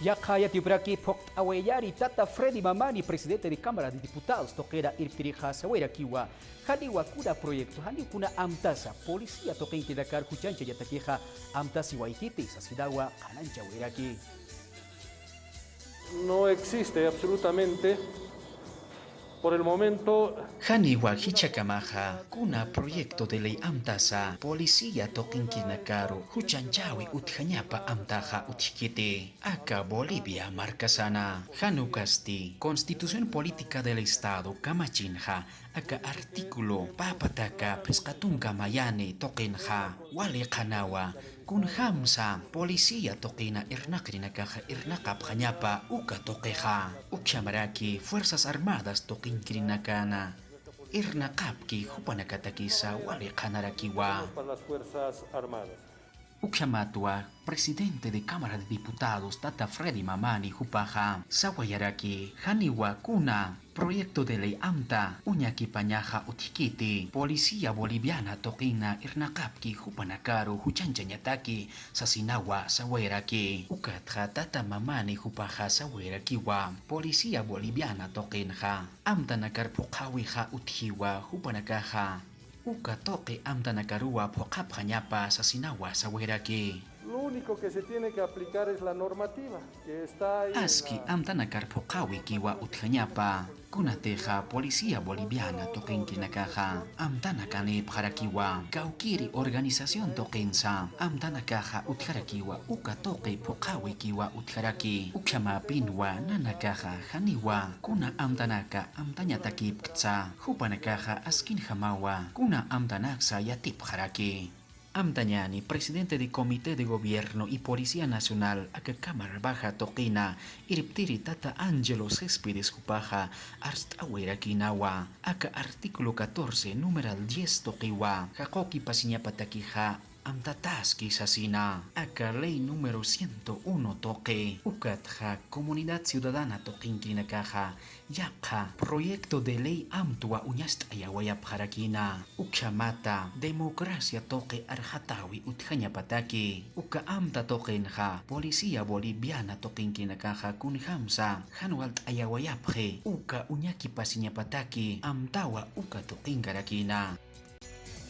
Yakaya tibraki pokt awayari tata Freddy Mamani, presidente de Cámara de Diputados, toquera irptirija sawera kiwa. Haliwa kuna proyecto, hali kuna amtasa, policía toquen que dakar kuchancha yatakeja amtasi waikiti, sasidawa kanancha weraki. No existe absolutamente por el momento. Haniwa hichakamaha, kuna proyecto de ley amtasa, policía toquinquinacaro, huchanchawi utjañapa amtaja utjikite, acá Bolivia marcasana, Hanukasti, Constitución Política del Estado, Kamachinja, acá artículo, papataka, prescatunga mayane, toquenja, wale kanawa, kun hamsa, policía toquina irnakrinakaja irnakap jañapa, uka toqueja, ukchamaraki, Fuerzas Armadas toquinkrinakana. Irnaqapki hupanakatakisa wali qanarakiwa. Para las Fuerzas Armadas. Ukshamatwa, presidente de Cámara de Diputados Tata Freddy Mamani Hupaja, Sawayaraki, Haniwa Kuna, proyecto de ley amta, Uñaki Pañaja Utikiti, Policía Boliviana Toquina Irnaqapki Hupanakaru Huchanchanyataki, Sasinawa Sawayaraki, Ukatja Tata Mamani Hupaja Sawayarakiwa, Policía Boliviana Toquinja, Amta Nakarpukawiha Uthiwa Hupanakaja. Uka toque amtanakarua pokapjañapa sasinawa saweraki. Lo único que se tiene que aplicar es la normativa que está ahí. Aski amtanakar pokawi kiwa utjañapa. Kunateja Policía Boliviana toquinkinakaja. Amtanakane pjarakiwa. Kaukiri organización toquensa. Amtanakaja utjarakiwa. Uka toque pokawi kiwa utjaraki. Ukshama pinwa nanakaja haniwa. Kuna amtanaka amtañatakipktsa. Hupanakaja askin hamawa. Kuna amtanaksa yatip jaraki. Amtañani, presidente de Comité de Gobierno y Policía Nacional, a Cámara Baja Toquina, Iriptiri Tata Ángelo Céspedes Jupaja, Arstawera Kinawa, aka artículo 14, numeral 10 Toquiwa, Jacoki Pasiñapataquija, Amtataski Sasina, aka ley número 101 Toque, Ukatja, Comunidad Ciudadana Toquinkinakaja, Yapja, proyecto de ley Amtua Uñastayawayapjarakina, Ukshamata, democracia Toque Arjatawi Utjañapataki, Uka Amta Toquenja, Policía Boliviana Toquinkinakaja Kunhamsa, Hanualt Ayawayapje, Uka Uñaki Pasiñapataki, Amtawa Uka Toquinkarakina.